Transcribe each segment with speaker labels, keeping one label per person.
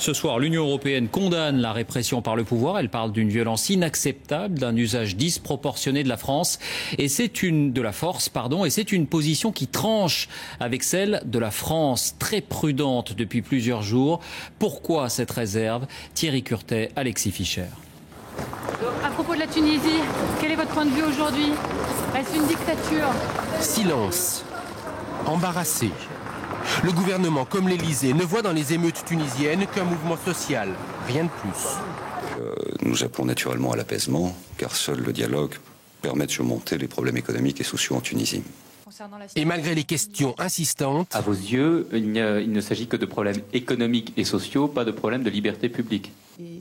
Speaker 1: Ce soir, l'Union européenne condamne la répression par le pouvoir. Elle parle d'une violence inacceptable, d'un usage disproportionné de la force. Et c'est une position qui tranche avec celle de la France, très prudente depuis plusieurs jours. Pourquoi cette réserve? Thierry Curtet, Alexis Fischer.
Speaker 2: À propos de la Tunisie, quel est votre point de vue aujourd'hui? Est-ce une dictature?
Speaker 3: Silence. Embarrassé. Le gouvernement, comme l'Élysée, ne voit dans les émeutes tunisiennes qu'un mouvement social, rien de plus.
Speaker 4: Nous appelons naturellement à l'apaisement, car seul le dialogue permet de surmonter les problèmes économiques et sociaux en Tunisie.
Speaker 3: Et malgré les questions insistantes...
Speaker 5: À vos yeux, il ne s'agit que de problèmes économiques et sociaux, pas de problèmes de liberté publique.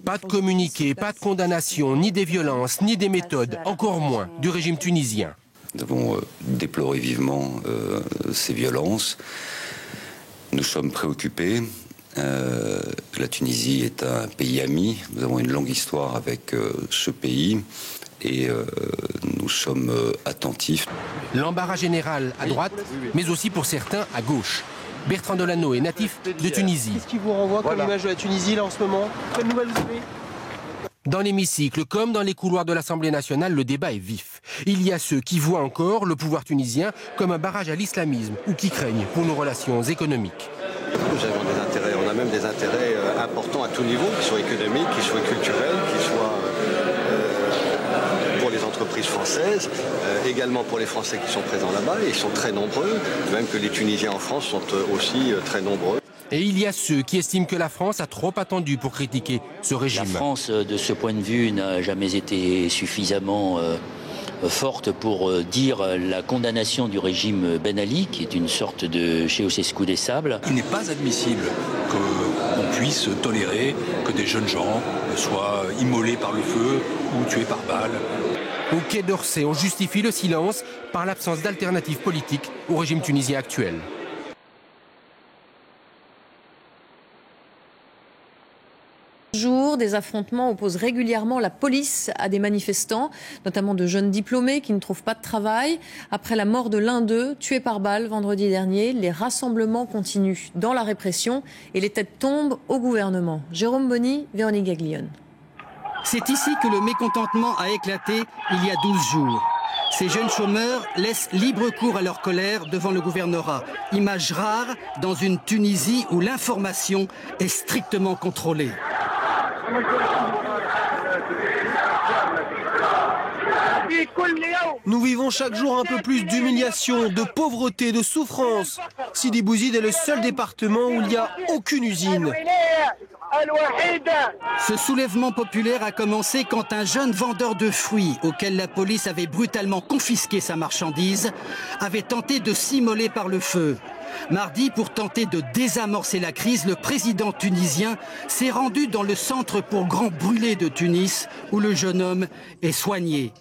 Speaker 3: Pas de communiqué, pas de condamnation, ni des violences, ni des méthodes, encore moins du régime tunisien.
Speaker 4: Nous avons déploré vivement ces violences. Nous sommes préoccupés. La Tunisie est un pays ami. Nous avons une longue histoire avec ce pays et nous sommes attentifs.
Speaker 3: L'embarras général à droite, mais aussi pour certains à gauche. Bertrand Delano est natif de Tunisie.
Speaker 6: Qu'est-ce qui vous renvoie comme image de la Tunisie là en ce moment? Quelle nouvelle vous avez?
Speaker 3: Dans l'hémicycle, comme dans les couloirs de l'Assemblée nationale, le débat est vif. Il y a ceux qui voient encore le pouvoir tunisien comme un barrage à l'islamisme ou qui craignent pour nos relations économiques.
Speaker 7: Nous avons des intérêts, on a même des intérêts importants à tout niveau, qui soient économiques, qui soient culturels, qui soient pour les entreprises françaises, également pour les Français qui sont présents là-bas, et ils sont très nombreux, même que les Tunisiens en France sont aussi très nombreux.
Speaker 3: Et il y a ceux qui estiment que la France a trop attendu pour critiquer ce régime.
Speaker 8: La France, de ce point de vue, n'a jamais été suffisamment forte pour dire la condamnation du régime Ben Ali, qui est une sorte de Ceausescu des sables.
Speaker 9: Il n'est pas admissible qu'on puisse tolérer que des jeunes gens soient immolés par le feu ou tués par balle.
Speaker 3: Au Quai d'Orsay, on justifie le silence par l'absence d'alternative politique au régime tunisien actuel.
Speaker 10: Des affrontements opposent régulièrement la police à des manifestants, notamment de jeunes diplômés qui ne trouvent pas de travail. Après la mort de l'un d'eux, tué par balle vendredi dernier, les rassemblements continuent dans la répression et les têtes tombent au gouvernement. Jérôme Bonny, Véronique Gaglione.
Speaker 11: C'est ici que le mécontentement a éclaté il y a 12 jours. Ces jeunes chômeurs laissent libre cours à leur colère devant le gouvernorat. Image rare dans une Tunisie où l'information est strictement contrôlée.
Speaker 6: Nous vivons chaque jour un peu plus d'humiliation, de pauvreté, de souffrance. Sidi Bouzid est le seul département où il n'y a aucune usine.
Speaker 11: Ce soulèvement populaire a commencé quand un jeune vendeur de fruits, auquel la police avait brutalement confisqué sa marchandise, avait tenté de s'immoler par le feu. Mardi, pour tenter de désamorcer la crise, le président tunisien s'est rendu dans le centre pour grands brûlés de Tunis, où le jeune homme est soigné.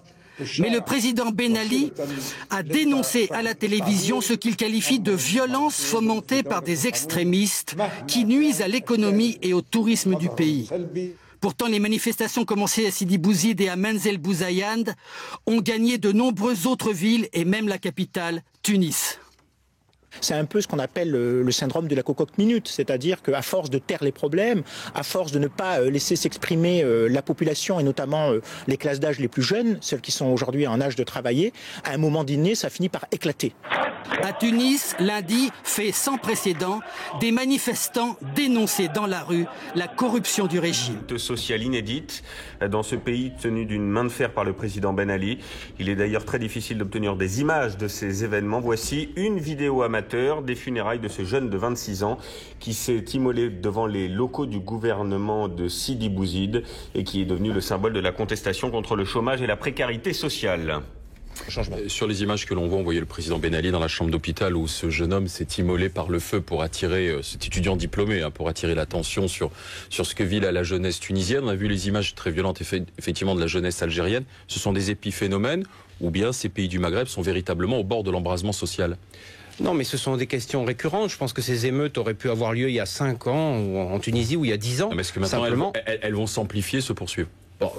Speaker 11: Mais le président Ben Ali a dénoncé à la télévision ce qu'il qualifie de violence fomentée par des extrémistes qui nuisent à l'économie et au tourisme du pays. Pourtant, les manifestations commencées à Sidi Bouzid et à Menzel Bouzayand ont gagné de nombreuses autres villes et même la capitale, Tunis.
Speaker 12: C'est un peu ce qu'on appelle le syndrome de la cocotte minute, c'est-à-dire qu'à force de taire les problèmes, à force de ne pas laisser s'exprimer la population et notamment les classes d'âge les plus jeunes, celles qui sont aujourd'hui en âge de travailler, à un moment donné, ça finit par éclater.
Speaker 11: À Tunis, lundi, fait sans précédent, des manifestants dénonçaient dans la rue la corruption du régime.
Speaker 13: Sociale inédite dans ce pays tenu d'une main de fer par le président Ben Ali. Il est d'ailleurs très difficile d'obtenir des images de ces événements. Voici une vidéo amateur des funérailles de ce jeune de 26 ans qui s'est immolé devant les locaux du gouvernement de Sidi Bouzid et qui est devenu le symbole de la contestation contre le chômage et la précarité sociale.
Speaker 14: Sur les images que l'on voit, on voyait le président Ben Ali dans la chambre d'hôpital où ce jeune homme s'est immolé par le feu pour attirer, cet étudiant diplômé, pour attirer l'attention sur ce que vit la jeunesse tunisienne. On a vu les images très violentes effectivement de la jeunesse algérienne. Ce sont des épiphénomènes ou bien ces pays du Maghreb sont véritablement au bord de l'embrasement social?
Speaker 15: Non, mais ce sont des questions récurrentes. Je pense que ces émeutes auraient pu avoir lieu il y a 5 ans en Tunisie ou il y a 10 ans.
Speaker 14: Est-ce que maintenant elles vont s'amplifier, se poursuivre?
Speaker 15: Bon,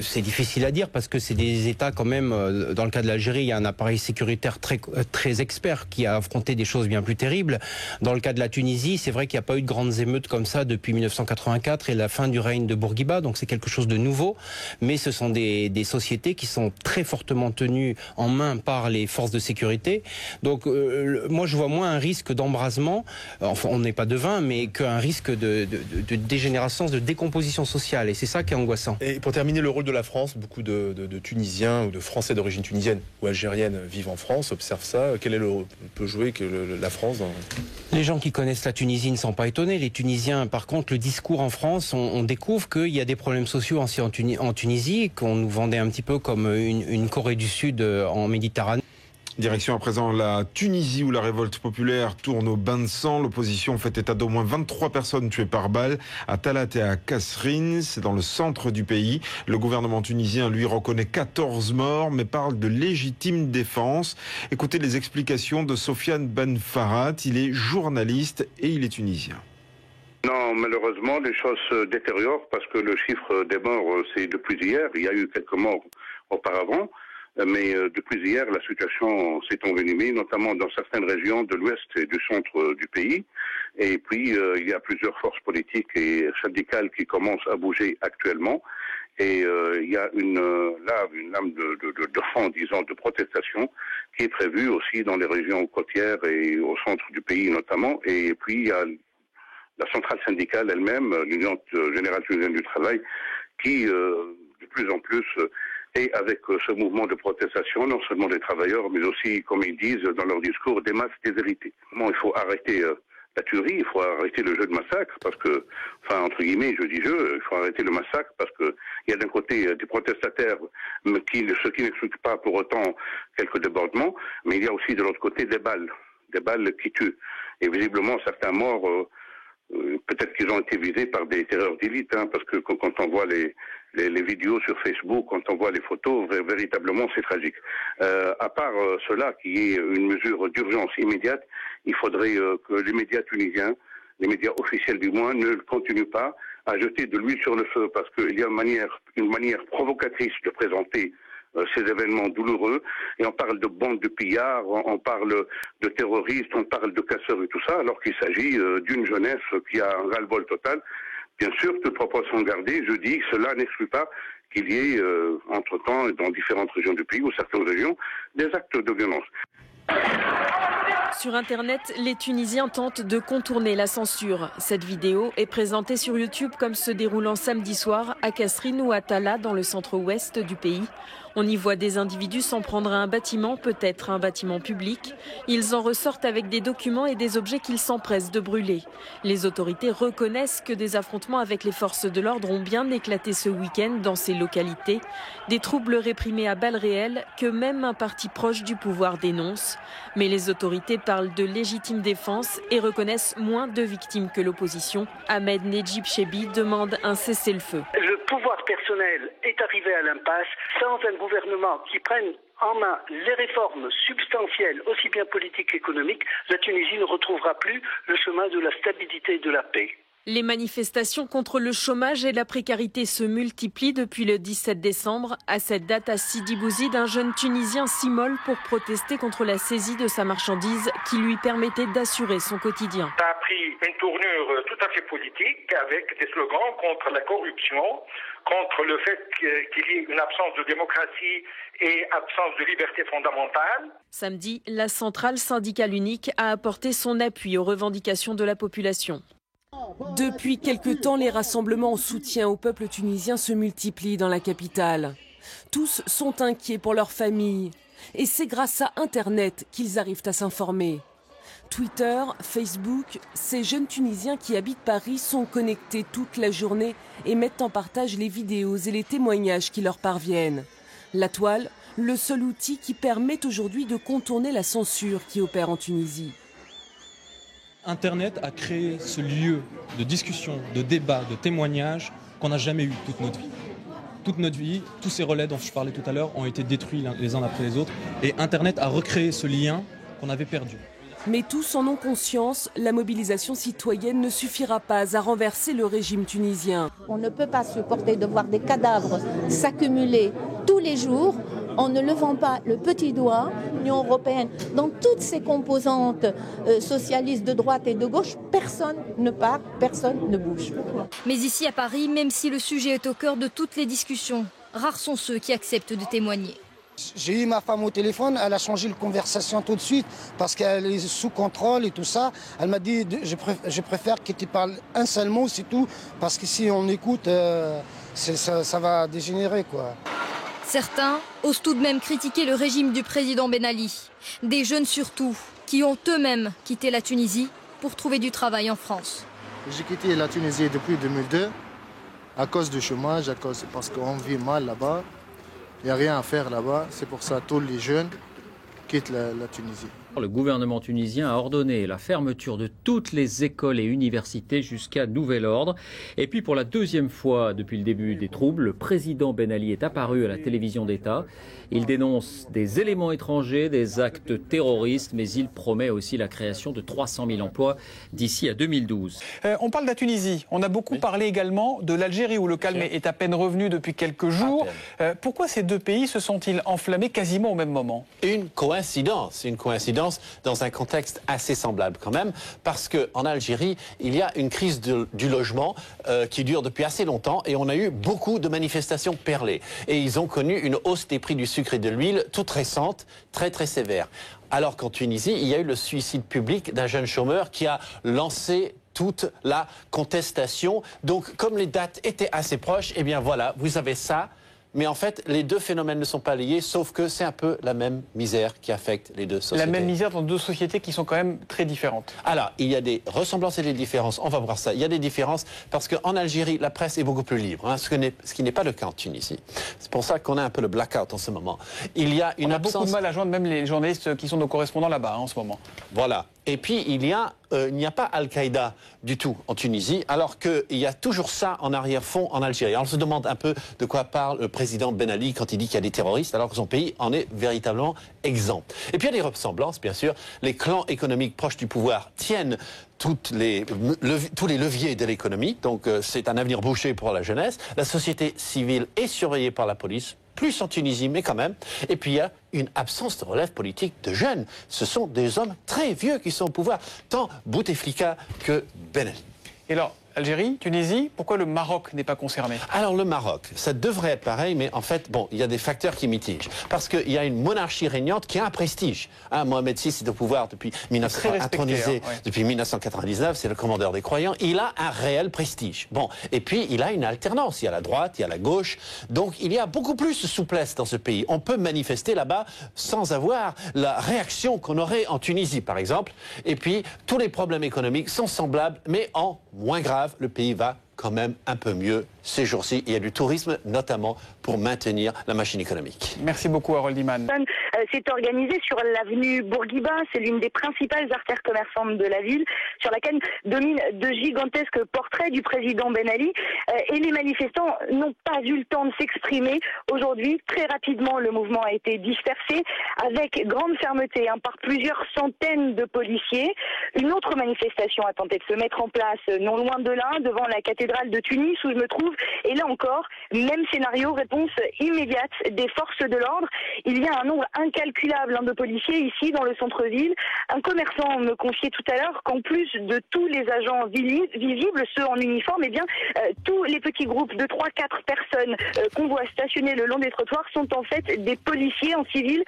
Speaker 15: c'est difficile à dire parce que c'est des États quand même, dans le cas de l'Algérie, il y a un appareil sécuritaire très expert qui a affronté des choses bien plus terribles. Dans le cas de la Tunisie, c'est vrai qu'il n'y a pas eu de grandes émeutes comme ça depuis 1984 et la fin du règne de Bourguiba, donc c'est quelque chose de nouveau. Mais ce sont des sociétés qui sont très fortement tenues en main par les forces de sécurité. Donc moi je vois moins un risque d'embrasement, enfin on n'est pas devin, mais qu'un risque de dégénérescence, de décomposition sociale. Et c'est ça qui est angoissant.
Speaker 16: Et pour terminer, le rôle de la France, beaucoup de Tunisiens ou de Français d'origine tunisienne ou algérienne vivent en France, observent ça. Quel est le rôle peut jouer la France dans...
Speaker 15: Les gens qui connaissent la Tunisie ne sont pas étonnés. Les Tunisiens, par contre, le discours en France, on découvre qu'il y a des problèmes sociaux en Tunisie, qu'on nous vendait un petit peu comme une Corée du Sud en Méditerranée.
Speaker 17: Direction à présent la Tunisie où la révolte populaire tourne au bain de sang. L'opposition fait état d'au moins 23 personnes tuées par balle à Talat et à Kasserine. C'est dans le centre du pays. Le gouvernement tunisien, lui, reconnaît 14 morts mais parle de légitime défense. Écoutez les explications de Sofiane Ben Farhat. Il est journaliste et il est tunisien.
Speaker 18: Non, malheureusement, les choses se détériorent parce que le chiffre des morts, c'est depuis hier. Il y a eu quelques morts auparavant. Mais depuis hier, la situation s'est envenimée, notamment dans certaines régions de l'ouest et du centre du pays. Et puis, il y a plusieurs forces politiques et syndicales qui commencent à bouger actuellement. Et il y a une lame de fond, disons, de protestation qui est prévue aussi dans les régions côtières et au centre du pays notamment. Et puis, il y a la centrale syndicale elle-même, l'Union générale tunisienne du travail, qui, de plus en plus... Et avec ce mouvement de protestation, non seulement des travailleurs, mais aussi, comme ils disent dans leur discours, des masses déshéritées. Bon, il faut arrêter la tuerie, il faut arrêter le jeu de massacre, parce que, enfin, entre guillemets, je dis jeu, il faut arrêter le massacre, parce que il y a d'un côté des protestataires, ce qui n'exclut pas pour autant quelques débordements, mais il y a aussi de l'autre côté des balles qui tuent. Et visiblement, certains morts... peut-être qu'ils ont été visés par des terreurs d'élite, parce que quand on voit les vidéos sur Facebook, quand on voit les photos, véritablement c'est tragique. À part cela, qui est une mesure d'urgence immédiate, il faudrait que les médias tunisiens, les médias officiels du moins, ne continuent pas à jeter de l'huile sur le feu, parce qu'il y a une manière provocatrice de présenter ces événements douloureux, et on parle de bandes de pillards, on parle de terroristes, on parle de casseurs et tout ça, alors qu'il s'agit d'une jeunesse qui a un ras-le-bol total. Bien sûr, toutes proportions gardées, je dis que cela n'exclut pas qu'il y ait, entre-temps, dans différentes régions du pays, ou certaines régions, des actes de violence.
Speaker 19: Sur Internet, les Tunisiens tentent de contourner la censure. Cette vidéo est présentée sur YouTube comme se déroulant samedi soir à Kasserine ou à Talat, dans le centre-ouest du pays. On y voit des individus s'en prendre à un bâtiment, peut-être un bâtiment public. Ils en ressortent avec des documents et des objets qu'ils s'empressent de brûler. Les autorités reconnaissent que des affrontements avec les forces de l'ordre ont bien éclaté ce week-end dans ces localités. Des troubles réprimés à balles réelles que même un parti proche du pouvoir dénonce. Mais les autorités parlent de légitime défense et reconnaissent moins de victimes que l'opposition. Ahmed Nedjib Chebi demande un cessez-le-feu.
Speaker 20: Le pouvoir personnel est arrivé à l'impasse sans un gouvernement qui prenne en main les réformes substantielles, aussi bien politiques qu'économiques. La Tunisie ne retrouvera plus le chemin de la stabilité et de la paix.
Speaker 19: Les manifestations contre le chômage et la précarité se multiplient depuis le 17 décembre. À cette date, à Sidi Bouzid, un jeune Tunisien s'immole pour protester contre la saisie de sa marchandise qui lui permettait d'assurer son quotidien.
Speaker 21: Ça a pris une tournure tout à fait politique avec des slogans contre la corruption, contre le fait qu'il y ait une absence de démocratie et absence de liberté fondamentale.
Speaker 19: Samedi, la centrale syndicale unique a apporté son appui aux revendications de la population.
Speaker 22: Depuis quelque temps, les rassemblements en soutien au peuple tunisien se multiplient dans la capitale. Tous sont inquiets pour leur famille. Et c'est grâce à Internet qu'ils arrivent à s'informer. Twitter, Facebook, ces jeunes Tunisiens qui habitent Paris sont connectés toute la journée et mettent en partage les vidéos et les témoignages qui leur parviennent. La toile, le seul outil qui permet aujourd'hui de contourner la censure qui opère en Tunisie.
Speaker 23: Internet a créé ce lieu de discussion, de débat, de témoignage qu'on n'a jamais eu toute notre vie. Toute notre vie, tous ces relais dont je parlais tout à l'heure ont été détruits les uns après les autres. Et Internet a recréé ce lien qu'on avait perdu.
Speaker 22: Mais tous en ont conscience, la mobilisation citoyenne ne suffira pas à renverser le régime tunisien.
Speaker 1: On ne peut pas supporter de voir des cadavres s'accumuler tous les jours en ne levant pas le petit doigt. L'Union européenne, dans toutes ses composantes socialistes de droite et de gauche, personne ne part, personne ne bouge.
Speaker 2: Mais ici à Paris, même si le sujet est au cœur de toutes les discussions, rares sont ceux qui acceptent de témoigner.
Speaker 5: J'ai eu ma femme au téléphone, elle a changé de conversation tout de suite parce qu'elle est sous contrôle et tout ça. Elle m'a dit je préfère que tu parles un seul mot, c'est tout, parce que si on écoute, ça va dégénérer, quoi.
Speaker 2: Certains osent tout de même critiquer le régime du président Ben Ali. Des jeunes surtout, qui ont eux-mêmes quitté la Tunisie pour trouver du travail en France.
Speaker 24: J'ai quitté la Tunisie depuis 2002 à cause du chômage, parce qu'on vit mal là-bas. Il n'y a rien à faire là-bas, c'est pour ça que tous les jeunes quittent la Tunisie.
Speaker 25: Le gouvernement tunisien a ordonné la fermeture de toutes les écoles et universités jusqu'à nouvel ordre. Et puis pour la deuxième fois depuis le début des troubles, le président Ben Ali est apparu à la télévision d'État. Il dénonce des éléments étrangers, des actes terroristes, mais il promet aussi la création de 300 000 emplois d'ici à 2012.
Speaker 26: On parle de la Tunisie. On a beaucoup parlé également de l'Algérie où le calme est à peine revenu depuis quelques jours. Pourquoi ces deux pays se sont-ils enflammés quasiment au même moment?
Speaker 27: Une coïncidence dans un contexte assez semblable quand même, parce qu'en Algérie, il y a une crise du logement qui dure depuis assez longtemps et on a eu beaucoup de manifestations perlées. Et ils ont connu une hausse des prix du sucre et de l'huile toute récente, très très sévère. Alors qu'en Tunisie, il y a eu le suicide public d'un jeune chômeur qui a lancé toute la contestation. Donc comme les dates étaient assez proches, eh bien voilà, vous avez ça. Mais en fait, les deux phénomènes ne sont pas liés, sauf que c'est un peu la même misère qui affecte les deux sociétés.
Speaker 26: La même misère dans deux sociétés qui sont quand même très différentes.
Speaker 27: Alors, il y a des ressemblances et des différences. On va voir ça. Il y a des différences parce qu'en Algérie, la presse est beaucoup plus libre, hein, ce qui n'est pas le cas en Tunisie. C'est pour ça qu'on a un peu le blackout en ce moment. Il y a une absence...
Speaker 26: beaucoup de mal à joindre même les journalistes qui sont nos correspondants là-bas en ce moment.
Speaker 27: Voilà. Et puis, il n'y a pas Al-Qaïda du tout en Tunisie, alors qu'il y a toujours ça en arrière-fond en Algérie. Alors, on se demande un peu de quoi parle le président Ben Ali quand il dit qu'il y a des terroristes, alors que son pays en est véritablement exempt. Et puis, il y a des ressemblances, bien sûr. Les clans économiques proches du pouvoir tiennent tous les leviers de l'économie, donc c'est un avenir bouché pour la jeunesse. La société civile est surveillée par la police, plus en Tunisie, mais quand même. Et puis il y a une absence de relève politique de jeunes. Ce sont des hommes très vieux qui sont au pouvoir, tant Bouteflika que Ben Ali.
Speaker 26: Et alors, Algérie, Tunisie, pourquoi le Maroc n'est pas concerné?
Speaker 27: Alors le Maroc, ça devrait être pareil, mais en fait, bon, il y a des facteurs qui mitigent. Parce qu'il y a une monarchie régnante qui a un prestige. Hein, Mohamed VI est au pouvoir depuis 1999, c'est le commandeur des croyants. Il a un réel prestige. Bon, et puis il a une alternance. Il y a la droite, il y a la gauche. Donc il y a beaucoup plus de souplesse dans ce pays. On peut manifester là-bas sans avoir la réaction qu'on aurait en Tunisie, par exemple. Et puis tous les problèmes économiques sont semblables, mais en moins graves. Le pays va quand même un peu mieux ces jours-ci. Il y a du tourisme, notamment pour maintenir la machine économique.
Speaker 26: Merci beaucoup, Harold Iman.
Speaker 28: s'est organisé sur l'avenue Bourguiba. C'est l'une des principales artères commerçantes de la ville, sur laquelle dominent de gigantesques portraits du président Ben Ali. Et les manifestants n'ont pas eu le temps de s'exprimer. Aujourd'hui, très rapidement, le mouvement a été dispersé avec grande fermeté par plusieurs centaines de policiers. Une autre manifestation a tenté de se mettre en place non loin de là, devant la cathédrale de Tunis où je me trouve. Et là encore, même scénario, réponse immédiate des forces de l'ordre. Il y a un nombre incalculable de policiers ici dans le centre-ville. Un commerçant me confiait tout à l'heure qu'en plus de tous les agents visibles, ceux en uniforme, eh bien, tous les petits groupes de 3-4 personnes qu'on voit stationner le long des trottoirs sont en fait des policiers en civil,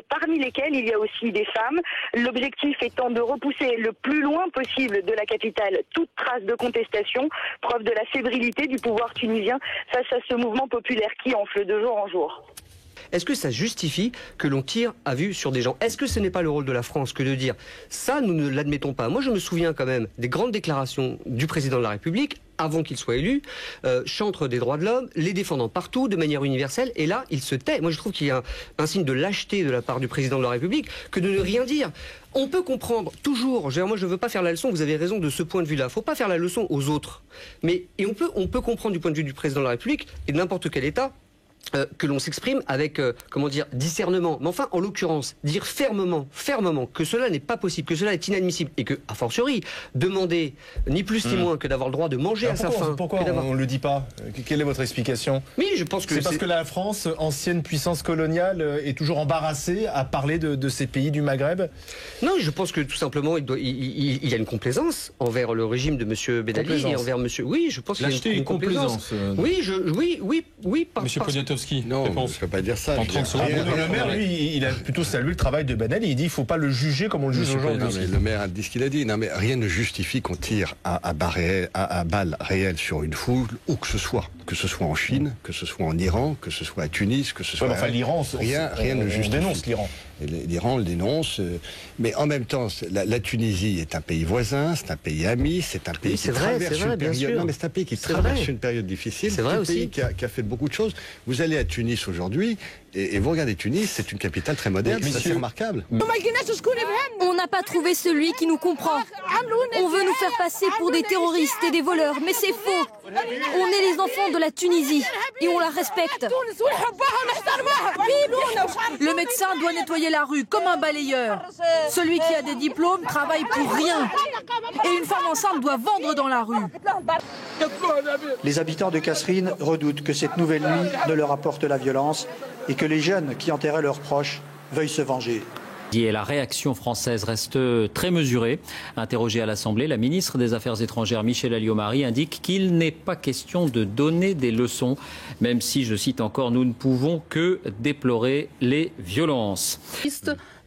Speaker 28: parmi lesquels il y a aussi des femmes. L'objectif étant de repousser le plus loin possible de la capitale toute trace de contestation, preuve de la fébrilité du pouvoir tunisien face à ce mouvement populaire qui enfle de jour en jour.
Speaker 29: Est-ce que ça justifie que l'on tire à vue sur des gens? Est-ce que ce n'est pas le rôle de la France que de dire ça, nous ne l'admettons pas? Moi, je me souviens quand même des grandes déclarations du président de la République avant qu'il soit élu, chantre des droits de l'homme, les défendant partout, de manière universelle, et là, il se tait. Moi, je trouve qu'il y a un signe de lâcheté de la part du président de la République que de ne rien dire. On peut comprendre toujours, moi je ne veux pas faire la leçon, vous avez raison de ce point de vue-là, il ne faut pas faire la leçon aux autres. Mais on peut comprendre du point de vue du président de la République et de n'importe quel État que l'on s'exprime avec, discernement. Mais enfin, en l'occurrence, dire fermement que cela n'est pas possible, que cela est inadmissible, et que, a fortiori, demander ni plus ni moins que d'avoir le droit de manger à sa faim.
Speaker 16: Pourquoi on ne le dit pas? Quelle est votre explication?
Speaker 29: Oui, je pense que
Speaker 16: c'est parce que la France, ancienne puissance coloniale, est toujours embarrassée à parler de ces pays du Maghreb?
Speaker 29: Non, je pense que tout simplement, il y a une complaisance envers le régime de M. Ben Ali et envers monsieur. Oui, je pense qu'il y a une complaisance. Oui,
Speaker 23: Monsieur Poniatowski.
Speaker 3: Non, je ne peux pas dire ça.
Speaker 16: Le maire, lui, il a plutôt salué le travail de Ben Ali. Il dit qu'il ne faut pas le juger comme on le juge aujourd'hui.
Speaker 3: Le maire a dit ce qu'il a dit. Non, mais rien ne justifie qu'on tire à balles réelles sur une foule, où que ce soit en Chine, que ce soit en Iran, que ce soit à Tunis, que ce soit...
Speaker 16: Enfin, l'Iran,
Speaker 3: rien ne justifie.
Speaker 16: On dénonce l'Iran.
Speaker 3: L'Iran le dénonce, mais en même temps, la Tunisie est un pays voisin, c'est un pays ami, c'est un pays qui traverse une période. Non, mais c'est un pays qui traverse une période difficile.
Speaker 29: C'est vrai
Speaker 3: un
Speaker 29: aussi.
Speaker 3: pays qui a fait beaucoup de choses. Vous allez à Tunis aujourd'hui, et vous regardez Tunis, c'est une capitale très moderne, c'est remarquable.
Speaker 2: On n'a pas trouvé celui qui nous comprend. On veut nous faire passer pour des terroristes et des voleurs, mais c'est faux. On est les enfants de la Tunisie et on la respecte.
Speaker 4: Le médecin doit nettoyer la rue comme un balayeur. Celui qui a des diplômes travaille pour rien. Et une femme enceinte doit vendre dans la rue.
Speaker 6: Les habitants de Kasserine redoutent que cette nouvelle nuit ne leur apporte la violence et que les jeunes qui enterraient leurs proches veuillent se venger.
Speaker 25: Et la réaction française reste très mesurée. Interrogée à l'Assemblée, la ministre des Affaires étrangères Michèle Alliot-Marie indique qu'il n'est pas question de donner des leçons, même si, je cite encore, nous ne pouvons que déplorer les violences.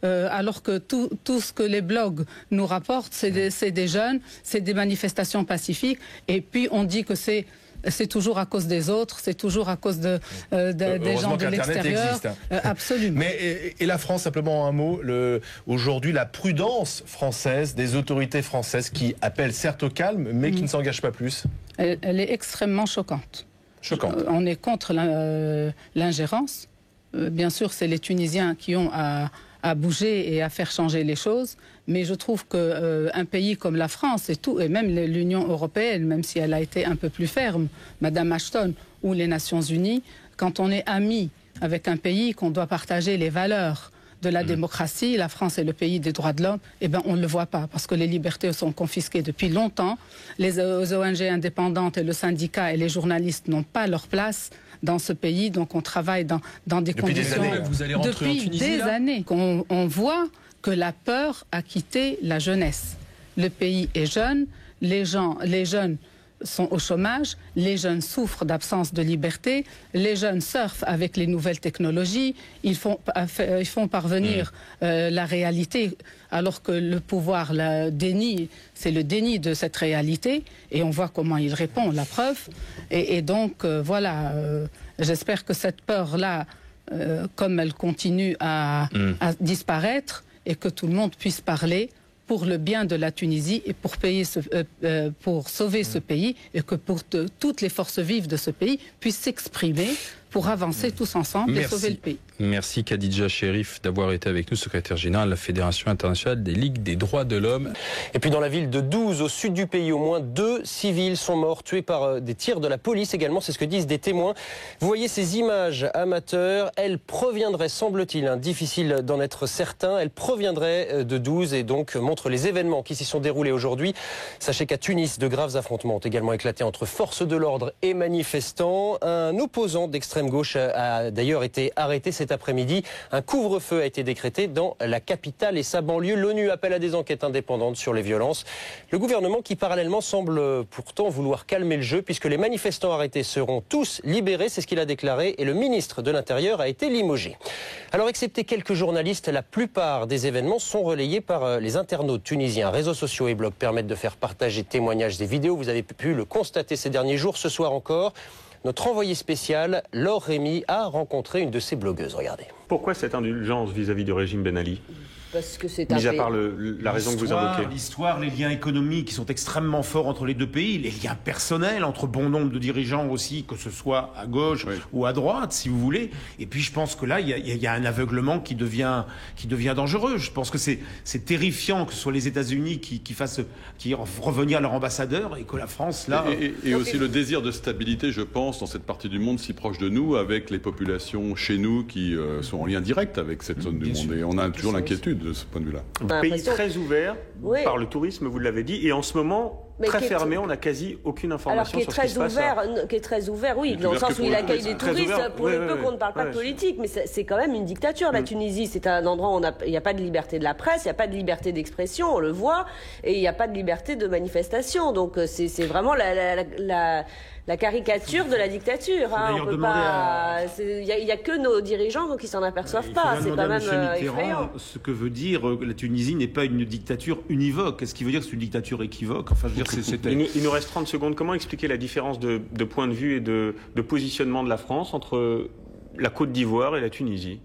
Speaker 7: Alors que tout ce que les blogs nous rapportent, c'est des jeunes, c'est des manifestations pacifiques, et puis on dit que c'est toujours à cause des autres, c'est toujours à cause des gens de l'extérieur. Absolument.
Speaker 16: Mais et la France, simplement un mot, aujourd'hui la prudence française, des autorités françaises qui appellent certes au calme, mais qui ne s'engagent pas plus.
Speaker 7: Elle est extrêmement choquante. On est contre l'ingérence. Bien sûr, c'est les Tunisiens qui ont à bouger et à faire changer les choses. Mais je trouve qu'un pays comme la France et même l'Union européenne, même si elle a été un peu plus ferme, Madame Ashton ou les Nations Unies, quand on est amis avec un pays, qu'on doit partager les valeurs de la démocratie, la France est le pays des droits de l'homme, eh ben on ne le voit pas parce que les libertés sont confisquées depuis longtemps. Les ONG indépendantes et le syndicat et les journalistes n'ont pas leur place dans ce pays, donc on travaille dans des conditions...
Speaker 16: Depuis des années, vous allez rentrer en Tunisie,
Speaker 7: depuis des années. On voit que la peur a quitté la jeunesse. Le pays est jeune, les jeunes sont au chômage, les jeunes souffrent d'absence de liberté, les jeunes surfent avec les nouvelles technologies, ils font parvenir la réalité, alors que le pouvoir c'est le déni de cette réalité, et on voit comment il répond, la preuve. Et donc, voilà, j'espère que cette peur-là, comme elle continue à disparaître, et que tout le monde puisse parler pour le bien de la Tunisie et pour sauver ce pays, et que toutes les forces vives de ce pays puissent s'exprimer pour avancer tous ensemble et sauver le pays.
Speaker 14: Merci Khadija Cherif d'avoir été avec nous, secrétaire général de la Fédération internationale des ligues des droits de l'homme.
Speaker 8: Et puis dans la ville de Douz, au sud du pays, au moins 2 civils sont morts, tués par des tirs de la police également, c'est ce que disent des témoins. Vous voyez ces images amateurs, elles proviendraient, semble-t-il, difficile d'en être certain, elles proviendraient de Douz et donc montrent les événements qui s'y sont déroulés aujourd'hui. Sachez qu'à Tunis, de graves affrontements ont également éclaté entre forces de l'ordre et manifestants. Un opposant d'extrême gauche a d'ailleurs été arrêté cet après-midi. Un couvre-feu a été décrété dans la capitale et sa banlieue. L'ONU appelle à des enquêtes indépendantes sur les violences. Le gouvernement qui parallèlement semble pourtant vouloir calmer le jeu puisque les manifestants arrêtés seront tous libérés, c'est ce qu'il a déclaré, et le ministre de l'Intérieur a été limogé. Alors excepté quelques journalistes, la plupart des événements sont relayés par les internautes tunisiens. Réseaux sociaux et blogs permettent de faire partager témoignages et vidéos. Vous avez pu le constater ces derniers jours, ce soir encore. Notre envoyé spécial, Laure Rémy, a rencontré une de ces blogueuses. Regardez.
Speaker 13: Pourquoi cette indulgence vis-à-vis du régime Ben Ali ?
Speaker 9: Parce que c'est
Speaker 13: mis à part la raison que vous invoquez.
Speaker 10: L'histoire, les liens économiques qui sont extrêmement forts entre les deux pays, les liens personnels entre bon nombre de dirigeants aussi, que ce soit à gauche ou à droite, si vous voulez. Et puis je pense que là, il y a un aveuglement qui devient dangereux. Je pense que c'est terrifiant que ce soit les États-Unis qui fassent revenir leur ambassadeur et que la France, là...
Speaker 11: Et aussi le désir de stabilité, je pense, dans cette partie du monde si proche de nous, avec les populations chez nous qui sont en lien direct avec cette zone du monde. Et on a toujours l'inquiétude de ce point de vue-là.
Speaker 13: Un pays très ouvert par le tourisme, vous l'avez dit, et en ce moment très fermé, on n'a quasi aucune information sur ce qui se passe.
Speaker 9: Qui est très ouvert, oui, dans le sens où il accueille des touristes, pour le peu qu'on ne parle pas de politique, mais c'est quand même une dictature, la Tunisie. C'est un endroit où il n'y a pas de liberté de la presse, il n'y a pas de liberté d'expression, on le voit, et il n'y a pas de liberté de manifestation. Donc c'est vraiment la caricature de la dictature. Il n'y a que nos dirigeants qui s'en aperçoivent pas. C'est quand même effrayant.
Speaker 10: Ce que veut dire la Tunisie n'est pas une dictature univoque. Est-ce qu'il veut dire que c'est une dictature équivoque? Enfin, je veux dire,
Speaker 13: il nous reste 30 secondes. Comment expliquer la différence de point de vue et de positionnement de la France entre la Côte d'Ivoire et la Tunisie?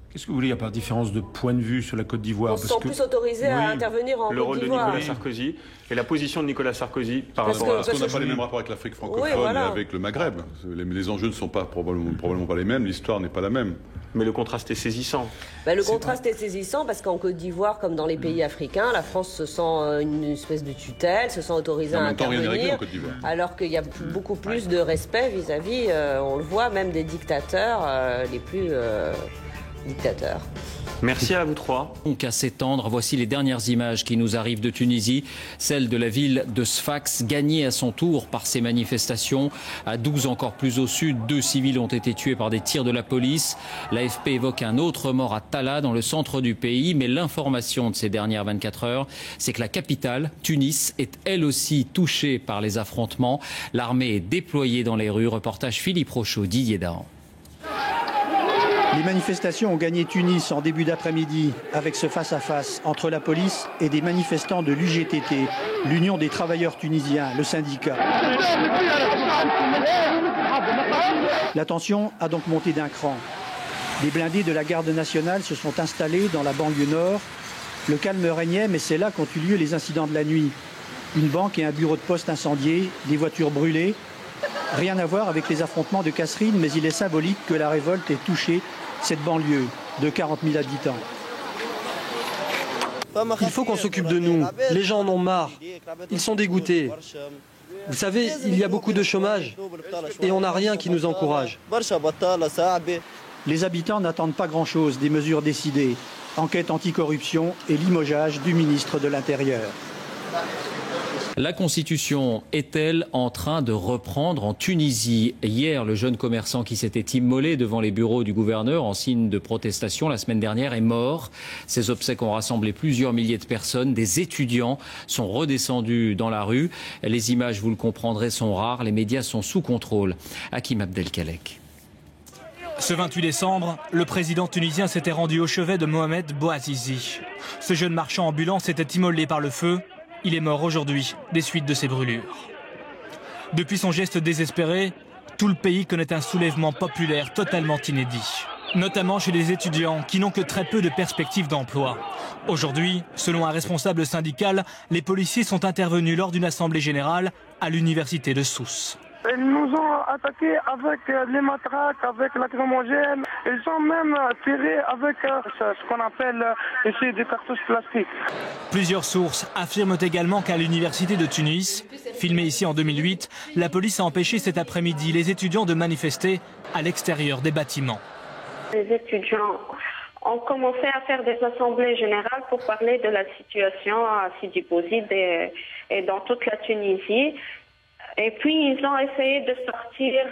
Speaker 10: Qu'est-ce que vous voulez? Il n'y a pas de différence de point de vue sur la Côte d'Ivoire.
Speaker 9: On se sent plus autorisé à intervenir en Côte d'Ivoire.
Speaker 13: Le rôle de Nicolas Sarkozy et la position de Nicolas Sarkozy par rapport à...
Speaker 11: Parce qu'on n'a pas les mêmes rapports avec l'Afrique francophone et avec le Maghreb. Les enjeux ne sont probablement pas les mêmes, l'histoire n'est pas la même.
Speaker 13: Mais le contraste est saisissant.
Speaker 9: Le contraste est saisissant parce qu'en Côte d'Ivoire, comme dans les pays africains, la France se sent une espèce de tutelle, se sent autorisée à intervenir, alors qu'il y a beaucoup plus de respect vis-à-vis, on le voit, même des dictateurs les plus dictateurs.
Speaker 13: Merci à vous trois.
Speaker 25: Donc à s'étendre, voici les dernières images qui nous arrivent de Tunisie, celle de la ville de Sfax, gagnée à son tour par ces manifestations. À 12 encore plus au sud, 2 civils ont été tués par des tirs de la police. L'AFP évoque un autre mort à Talla, dans le centre du pays, mais l'information de ces dernières 24 heures, c'est que la capitale, Tunis, est elle aussi touchée par les affrontements. L'armée est déployée dans les rues. Reportage Philippe Rochaud, Didier Dahan.
Speaker 6: Les manifestations ont gagné Tunis en début d'après-midi avec ce face-à-face entre la police et des manifestants de l'UGTT, l'Union des travailleurs tunisiens, le syndicat. La tension a donc monté d'un cran. Des blindés de la garde nationale se sont installés dans la banlieue nord. Le calme régnait, mais c'est là qu'ont eu lieu les incidents de la nuit. Une banque et un bureau de poste incendiés, des voitures brûlées. Rien à voir avec les affrontements de Kasserine, mais il est symbolique que la révolte ait touché cette banlieue de 40 000 habitants.
Speaker 12: Il faut qu'on s'occupe de nous. Les gens en ont marre. Ils sont dégoûtés. Vous savez, il y a beaucoup de chômage et on n'a rien qui nous encourage.
Speaker 6: Les habitants n'attendent pas grand-chose des mesures décidées. Enquête anticorruption et limogeage du ministre de l'Intérieur.
Speaker 25: La Constitution est-elle en train de reprendre en Tunisie? Hier, le jeune commerçant qui s'était immolé devant les bureaux du gouverneur en signe de protestation la semaine dernière est mort. Ces obsèques ont rassemblé plusieurs milliers de personnes. Des étudiants sont redescendus dans la rue. Les images, vous le comprendrez, sont rares. Les médias sont sous contrôle. Hakim Abdelkalek.
Speaker 15: Ce 28 décembre, le président tunisien s'était rendu au chevet de Mohamed Bouazizi. Ce jeune marchand ambulant s'était immolé par le feu. Il est mort aujourd'hui des suites de ses brûlures. Depuis son geste désespéré, tout le pays connaît un soulèvement populaire totalement inédit. Notamment chez les étudiants qui n'ont que très peu de perspectives d'emploi. Aujourd'hui, selon un responsable syndical, les policiers sont intervenus lors d'une assemblée générale à l'université de Sousse.
Speaker 17: Ils nous ont attaqués avec les matraques, avec lacrymogènes. Ils ont même tiré avec ce qu'on appelle ici des cartouches plastiques.
Speaker 15: Plusieurs sources affirment également qu'à l'université de Tunis, filmée ici en 2008, la police a empêché cet après-midi les étudiants de manifester à l'extérieur des bâtiments.
Speaker 28: Les étudiants ont commencé à faire des assemblées générales pour parler de la situation à Sidi Bouzid et dans toute la Tunisie. Et puis, ils ont essayé de sortir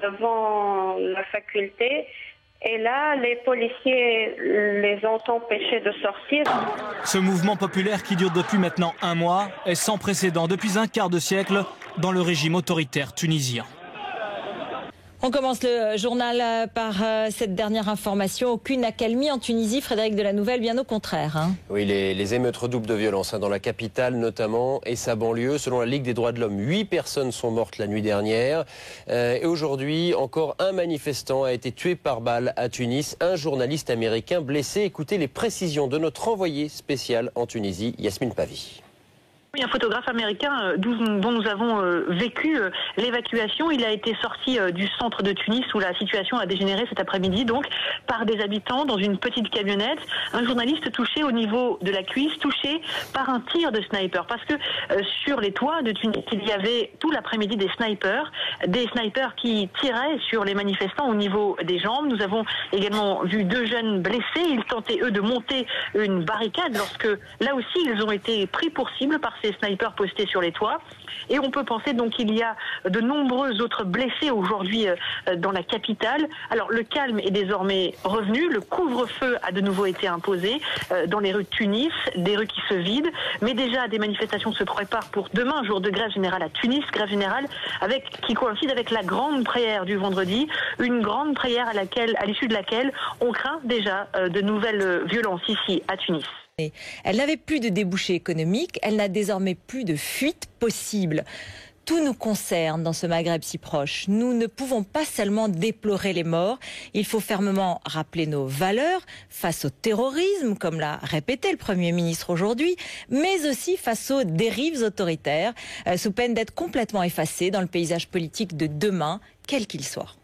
Speaker 28: devant la faculté. Et là, les policiers les ont empêchés de sortir.
Speaker 15: Ce mouvement populaire qui dure depuis maintenant un mois est sans précédent depuis un quart de siècle dans le régime autoritaire tunisien.
Speaker 1: On commence le journal par cette dernière information. Aucune accalmie en Tunisie, Frédéric de la Nouvelle, bien au contraire.
Speaker 8: Oui, les émeutes redoublent de violence dans la capitale notamment et sa banlieue. Selon la Ligue des droits de l'homme, 8 personnes sont mortes la nuit dernière. Et aujourd'hui, encore un manifestant a été tué par balle à Tunis. Un journaliste américain blessé. Écoutez les précisions de notre envoyé spécial en Tunisie, Yasmine Pavie.
Speaker 28: Oui, un photographe américain dont nous avons vécu l'évacuation. Il a été sorti du centre de Tunis où la situation a dégénéré cet après-midi, donc par des habitants dans une petite camionnette. Un journaliste touché au niveau de la cuisse, touché par un tir de sniper. Parce que sur les toits de Tunis, il y avait tout l'après-midi des snipers qui tiraient sur les manifestants au niveau des jambes. Nous avons également vu 2 jeunes blessés. Ils tentaient, eux, de monter une barricade lorsque, là aussi, ils ont été pris pour cible par ces snipers postés sur les toits. Et on peut penser donc qu'il y a de nombreux autres blessés aujourd'hui dans la capitale. Alors le calme est désormais revenu, le couvre-feu a de nouveau été imposé dans les rues de Tunis, des rues qui se vident, mais déjà des manifestations se préparent pour demain, jour de grève générale à Tunis, grève générale qui coïncide avec la grande prière du vendredi, une grande prière à l'issue de laquelle on craint déjà de nouvelles violences ici à Tunis.
Speaker 1: Elle n'avait plus de débouchés économiques, elle n'a désormais plus de fuite possible. Tout nous concerne dans ce Maghreb si proche. Nous ne pouvons pas seulement déplorer les morts, il faut fermement rappeler nos valeurs face au terrorisme, comme l'a répété le Premier ministre aujourd'hui, mais aussi face aux dérives autoritaires, sous peine d'être complètement effacées dans le paysage politique de demain, quel qu'il soit.